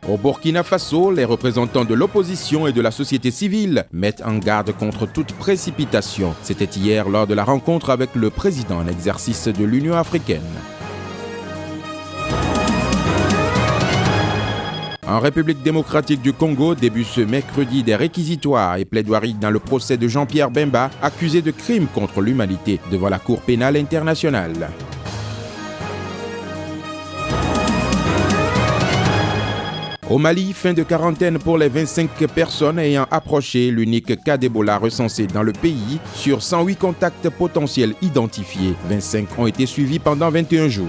Au Burkina Faso, les représentants de l'opposition et de la société civile mettent en garde contre toute précipitation. C'était hier lors de la rencontre avec le président en exercice de l'Union africaine. En République démocratique du Congo, début ce mercredi des réquisitoires et plaidoiries dans le procès de Jean-Pierre Bemba, accusé de crimes contre l'humanité devant la Cour pénale internationale. Au Mali, fin de quarantaine pour les 25 personnes ayant approché l'unique cas d'Ebola recensé dans le pays sur 108 contacts potentiels identifiés. 25 ont été suivis pendant 21 jours.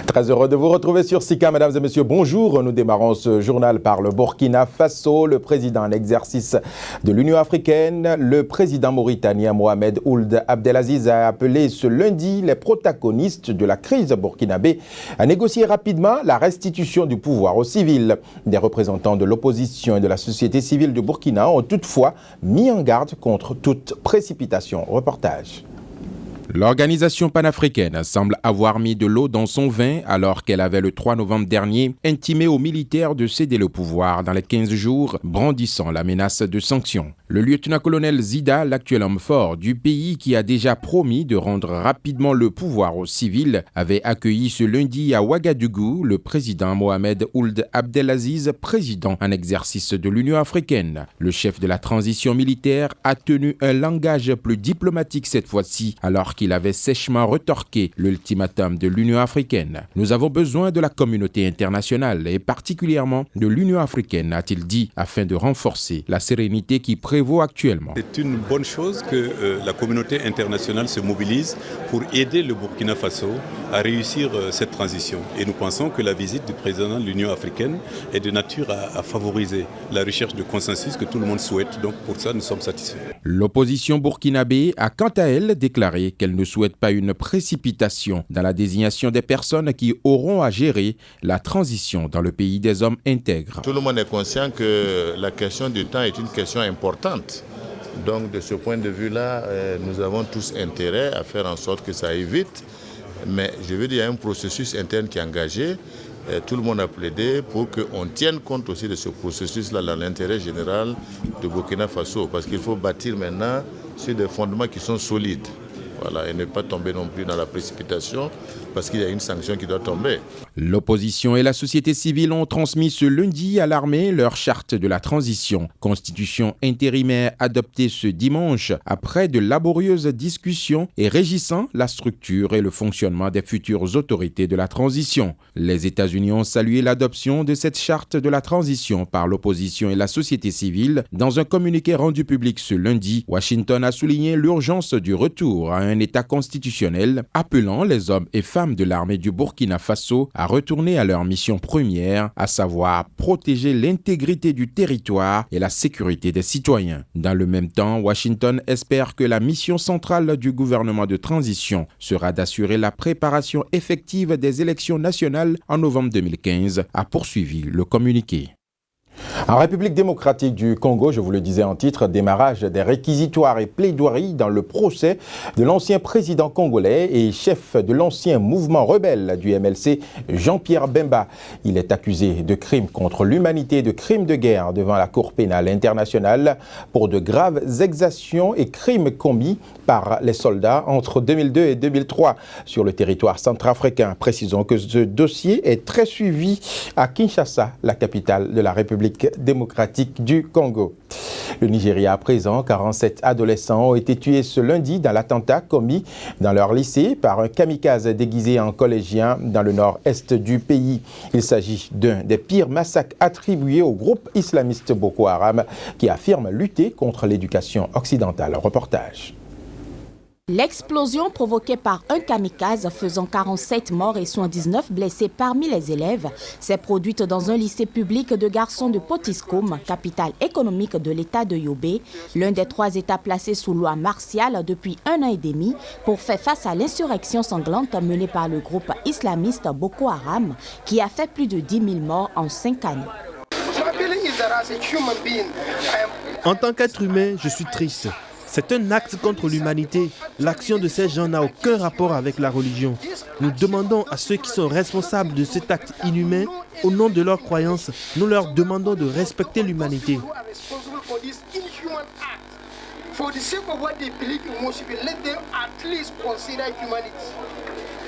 Très heureux de vous retrouver sur Sika, mesdames et messieurs. Bonjour, nous démarrons ce journal par le Burkina Faso. Le président en exercice de l'Union africaine, le président mauritanien Mohamed Ould Abdelaziz a appelé ce lundi les protagonistes de la crise burkinabé à négocier rapidement la restitution du pouvoir aux civils. Des représentants de l'opposition et de la société civile du Burkina ont toutefois mis en garde contre toute précipitation. Reportage. L'organisation panafricaine semble avoir mis de l'eau dans son vin alors qu'elle avait le 3 novembre dernier intimé aux militaires de céder le pouvoir dans les 15 jours, brandissant la menace de sanctions. Le lieutenant-colonel Zida, l'actuel homme fort du pays qui a déjà promis de rendre rapidement le pouvoir aux civils, avait accueilli ce lundi à Ouagadougou le président Mohamed Ould Abdelaziz, président en exercice de l'Union africaine. Le chef de la transition militaire a tenu un langage plus diplomatique cette fois-ci alors qu'il avait sèchement retorqué l'ultimatum de l'Union africaine. Nous avons besoin de la communauté internationale et particulièrement de l'Union africaine, a-t-il dit, afin de renforcer la sérénité qui prévaut actuellement. C'est une bonne chose que la communauté internationale se mobilise pour aider le Burkina Faso à réussir cette transition. Et nous pensons que la visite du président de l'Union africaine est de nature à favoriser la recherche de consensus que tout le monde souhaite. Donc pour ça, nous sommes satisfaits. L'opposition burkinabé a quant à elle déclaré qu'elle ne souhaite pas une précipitation dans la désignation des personnes qui auront à gérer la transition dans le pays des hommes intègres. Tout le monde est conscient que la question du temps est une question importante. Donc de ce point de vue-là, nous avons tous intérêt à faire en sorte que ça aille vite. Mais je veux dire, il y a un processus interne qui est engagé. Tout le monde a plaidé pour qu'on tienne compte aussi de ce processus-là dans l'intérêt général de Burkina Faso. Parce qu'il faut bâtir maintenant sur des fondements qui sont solides. Voilà, et ne pas tomber non plus dans la précipitation parce qu'il y a une sanction qui doit tomber. L'opposition et la société civile ont transmis ce lundi à l'armée leur charte de la transition, constitution intérimaire adoptée ce dimanche après de laborieuses discussions et régissant la structure et le fonctionnement des futures autorités de la transition. Les États-Unis ont salué l'adoption de cette charte de la transition par l'opposition et la société civile. Dans un communiqué rendu public ce lundi, Washington a souligné l'urgence du retour à un État constitutionnel, appelant les hommes et femmes de l'armée du Burkina Faso à retourner à leur mission première, à savoir protéger l'intégrité du territoire et la sécurité des citoyens. Dans le même temps, Washington espère que la mission centrale du gouvernement de transition sera d'assurer la préparation effective des élections nationales en novembre 2015, a poursuivi le communiqué. En République démocratique du Congo, je vous le disais en titre, démarrage des réquisitoires et plaidoiries dans le procès de l'ancien président congolais et chef de l'ancien mouvement rebelle du MLC, Jean-Pierre Bemba. Il est accusé de crimes contre l'humanité, de crimes de guerre devant la Cour pénale internationale pour de graves exactions et crimes commis par les soldats entre 2002 et 2003 sur le territoire centrafricain. Précisons que ce dossier est très suivi à Kinshasa, la capitale de la République démocratique du Congo. Le Nigeria à présent, 47 adolescents ont été tués ce lundi dans l'attentat commis dans leur lycée par un kamikaze déguisé en collégien dans le nord-est du pays. Il s'agit d'un des pires massacres attribués au groupe islamiste Boko Haram qui affirme lutter contre l'éducation occidentale. Reportage. L'explosion provoquée par un kamikaze faisant 47 morts et 79 blessés parmi les élèves s'est produite dans un lycée public de garçons de Potiskum, capitale économique de l'état de Yobe, l'un des 3 états placés sous loi martiale depuis 1 an et demi pour faire face à l'insurrection sanglante menée par le groupe islamiste Boko Haram qui a fait plus de 10 000 morts en 5 années. En tant qu'être humain, je suis triste. C'est un acte contre l'humanité. L'action de ces gens n'a aucun rapport avec la religion. Nous demandons à ceux qui sont responsables de cet acte inhumain, au nom de leurs croyances, nous leur demandons de respecter l'humanité.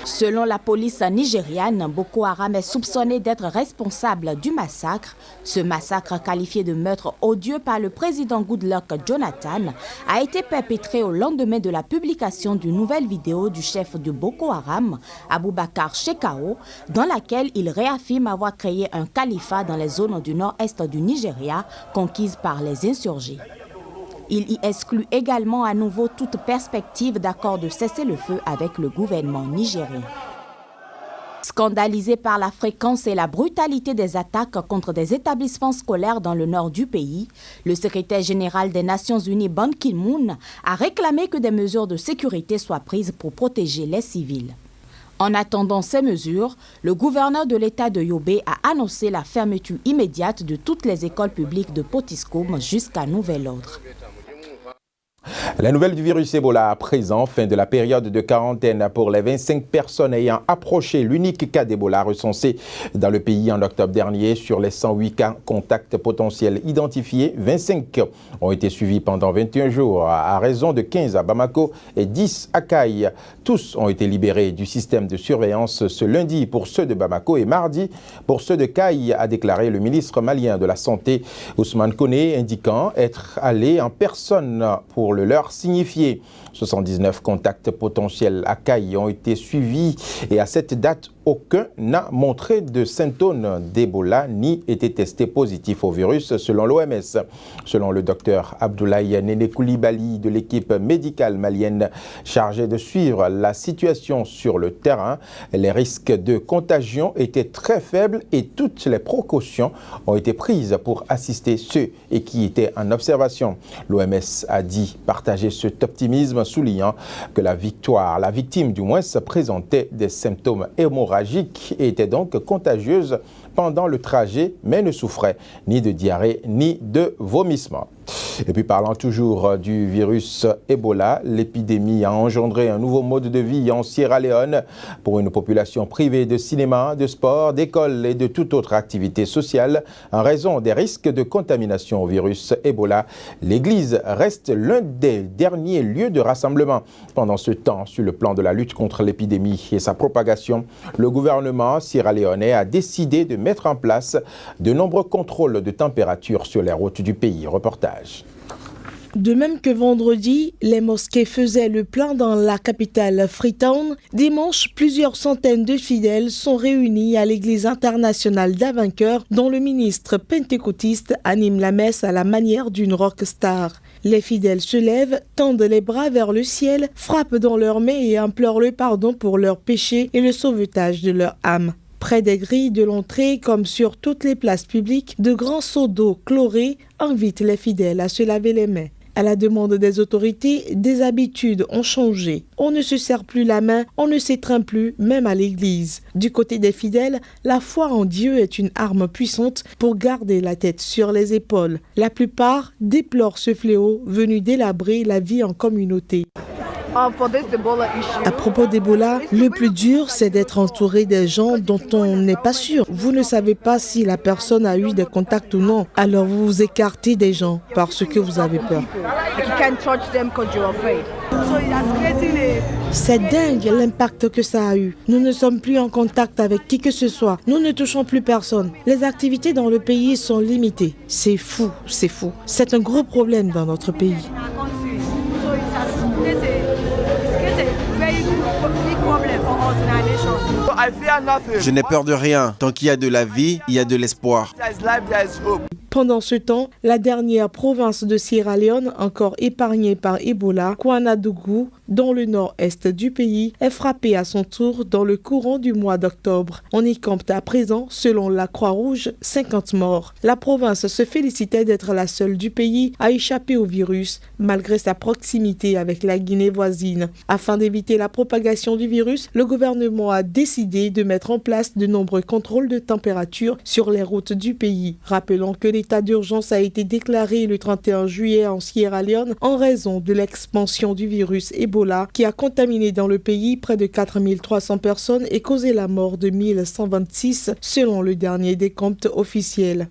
Selon la police nigériane, Boko Haram est soupçonné d'être responsable du massacre. Ce massacre, qualifié de meurtre odieux par le président Goodluck Jonathan, a été perpétré au lendemain de la publication d'une nouvelle vidéo du chef de Boko Haram, Abubakar Shekau, dans laquelle il réaffirme avoir créé un califat dans les zones du nord-est du Nigeria conquises par les insurgés. Il y exclut également à nouveau toute perspective d'accord de cessez-le-feu avec le gouvernement nigérien. Scandalisé par la fréquence et la brutalité des attaques contre des établissements scolaires dans le nord du pays, le secrétaire général des Nations Unies Ban Ki-moon a réclamé que des mesures de sécurité soient prises pour protéger les civils. En attendant ces mesures, le gouverneur de l'État de Yobe a annoncé la fermeture immédiate de toutes les écoles publiques de Potiskum jusqu'à nouvel ordre. La nouvelle du virus Ebola à présent, fin de la période de quarantaine pour les 25 personnes ayant approché l'unique cas d'Ebola recensé dans le pays en octobre dernier. Sur les 108 cas contacts potentiels identifiés, 25 ont été suivis pendant 21 jours à raison de 15 à Bamako et 10 à Kaï. Tous ont été libérés du système de surveillance ce lundi pour ceux de Bamako et mardi pour ceux de Kaï, a déclaré le ministre malien de la Santé, Ousmane Koné, indiquant être allé en personne pour le leur signifié. 79 contacts potentiels à Kaï ont été suivis et à cette date, aucun n'a montré de symptômes d'Ebola ni été testé positif au virus selon l'OMS. Selon le docteur Abdoulaye Néné Koulibaly de l'équipe médicale malienne chargée de suivre la situation sur le terrain, les risques de contagion étaient très faibles et toutes les précautions ont été prises pour assister ceux qui étaient en observation. L'OMS a dit partager cet optimisme, soulignant que la victime du moins, présentait des symptômes hémorragiques et était donc contagieuse pendant le trajet, mais ne souffrait ni de diarrhée ni de vomissement. Et puis parlant toujours du virus Ebola, l'épidémie a engendré un nouveau mode de vie en Sierra Leone pour une population privée de cinéma, de sport, d'école et de toute autre activité sociale. En raison des risques de contamination au virus Ebola, l'église reste l'un des derniers lieux de rassemblement. Pendant ce temps, sur le plan de la lutte contre l'épidémie et sa propagation, le gouvernement sierra-léonais a décidé de mettre en place de nombreux contrôles de température sur les routes du pays. Reportage. De même que vendredi, les mosquées faisaient le plein dans la capitale Freetown. Dimanche, plusieurs centaines de fidèles sont réunis à l'église internationale d'Avancœur, dont le ministre pentecôtiste anime la messe à la manière d'une rockstar. Les fidèles se lèvent, tendent les bras vers le ciel, frappent dans leurs mains et implorent le pardon pour leurs péchés et le sauvetage de leur âme. Près des grilles de l'entrée, comme sur toutes les places publiques, de grands seaux d'eau chlorée invitent les fidèles à se laver les mains. À la demande des autorités, des habitudes ont changé. On ne se serre plus la main, on ne s'étreint plus, même à l'église. Du côté des fidèles, la foi en Dieu est une arme puissante pour garder la tête sur les épaules. La plupart déplorent ce fléau venu délabrer la vie en communauté. À propos d'Ebola, le plus dur, c'est d'être entouré des gens dont on n'est pas sûr. Vous ne savez pas si la personne a eu des contacts ou non. Alors vous vous écartez des gens parce que vous avez peur. C'est dingue l'impact que ça a eu. Nous ne sommes plus en contact avec qui que ce soit. Nous ne touchons plus personne. Les activités dans le pays sont limitées. C'est fou, c'est fou. C'est un gros problème dans notre pays. Je n'ai peur de rien. Tant qu'il y a de la vie, il y a de l'espoir. Pendant ce temps, la dernière province de Sierra Leone, encore épargnée par Ebola, Ouagadougou, dans le nord-est du pays, est frappée à son tour dans le courant du mois d'octobre. On y compte à présent, selon la Croix-Rouge, 50 morts. La province se félicitait d'être la seule du pays à échapper au virus, malgré sa proximité avec la Guinée voisine. Afin d'éviter la propagation du virus, le gouvernement a décidé de mettre en place de nombreux contrôles de température sur les routes du pays. Rappelons que l'état d'urgence a été déclaré le 31 juillet en Sierra Leone en raison de l'expansion du virus Ebola qui a contaminé dans le pays près de 4300 personnes et causé la mort de 1126 selon le dernier décompte officiel.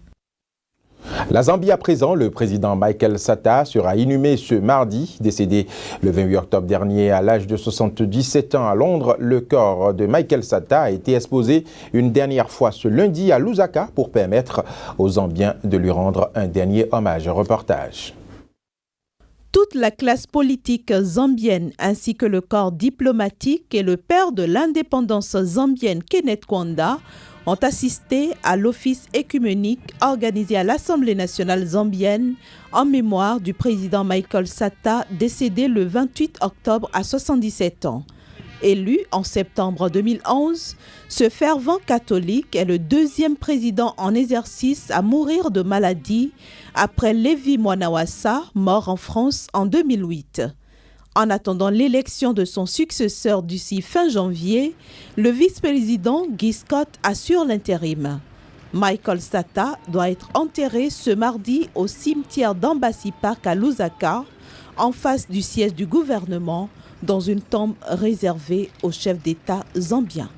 La Zambie à présent, le président Michael Sata sera inhumé ce mardi. Décédé le 28 octobre dernier à l'âge de 77 ans à Londres, le corps de Michael Sata a été exposé une dernière fois ce lundi à Lusaka pour permettre aux Zambiens de lui rendre un dernier hommage. Reportage. Toute la classe politique zambienne ainsi que le corps diplomatique et le père de l'indépendance zambienne Kenneth Kaunda ont assisté à l'office écuménique organisé à l'Assemblée nationale zambienne en mémoire du président Michael Sata décédé le 28 octobre à 77 ans. Élu en septembre 2011, ce fervent catholique est le deuxième président en exercice à mourir de maladie après Lévi Mwanawasa, mort en France en 2008. En attendant l'élection de son successeur d'ici fin janvier, le vice-président Guy Scott assure l'intérim. Michael Sata doit être enterré ce mardi au cimetière d'Embassy Park à Lusaka, en face du siège du gouvernement, dans une tombe réservée au chef d'État zambien.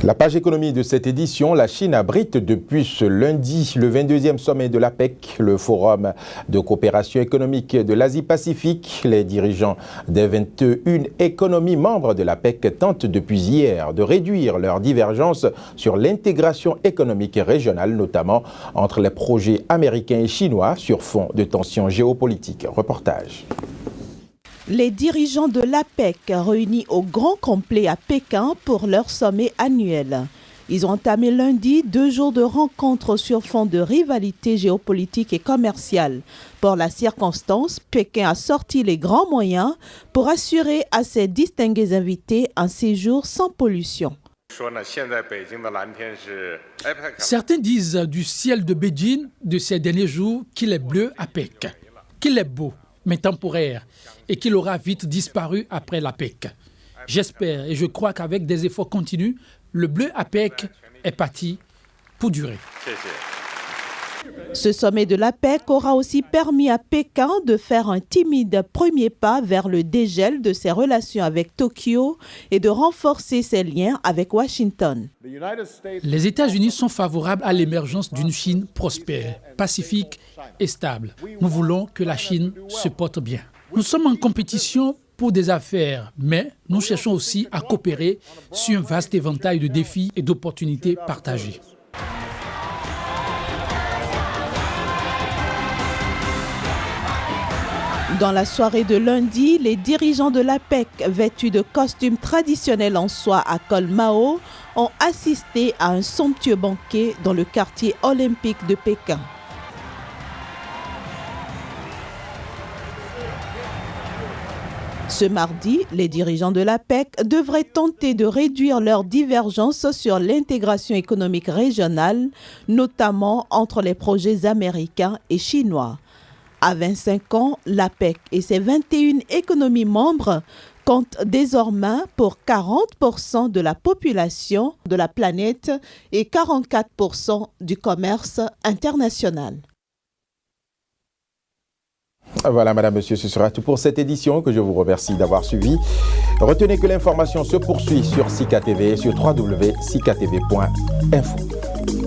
La page économie de cette édition, la Chine abrite depuis ce lundi le 22e sommet de l'APEC, le forum de coopération économique de l'Asie-Pacifique. Les dirigeants des 21 économies membres de l'APEC tentent depuis hier de réduire leurs divergences sur l'intégration économique régionale, notamment entre les projets américains et chinois sur fond de tensions géopolitiques. Reportage. Les dirigeants de l'APEC réunis au grand complet à Pékin pour leur sommet annuel. Ils ont entamé lundi 2 jours de rencontres sur fond de rivalité géopolitique et commerciale. Pour la circonstance, Pékin a sorti les grands moyens pour assurer à ses distingués invités un séjour sans pollution. Certains disent du ciel de Beijing de ces derniers jours qu'il est bleu à Pékin, qu'il est beau, mais temporaire, et qu'il aura vite disparu après l'APEC. J'espère et je crois qu'avec des efforts continus, le bleu APEC est parti pour durer. Ce sommet de l'APEC aura aussi permis à Pékin de faire un timide premier pas vers le dégel de ses relations avec Tokyo et de renforcer ses liens avec Washington. Les États-Unis sont favorables à l'émergence d'une Chine prospère, pacifique et stable. Nous voulons que la Chine se porte bien. Nous sommes en compétition pour des affaires, mais nous cherchons aussi à coopérer sur un vaste éventail de défis et d'opportunités partagées. Dans la soirée de lundi, les dirigeants de l'APEC, vêtus de costumes traditionnels en soie à col Mao, ont assisté à un somptueux banquet dans le quartier olympique de Pékin. Ce mardi, les dirigeants de l'APEC devraient tenter de réduire leurs divergences sur l'intégration économique régionale, notamment entre les projets américains et chinois. À 25 ans, l'APEC et ses 21 économies membres comptent désormais pour 40% de la population de la planète et 44% du commerce international. Voilà, madame, monsieur, ce sera tout pour cette édition que je vous remercie d'avoir suivi. Retenez que l'information se poursuit sur Sika TV et sur www.sikatv.info.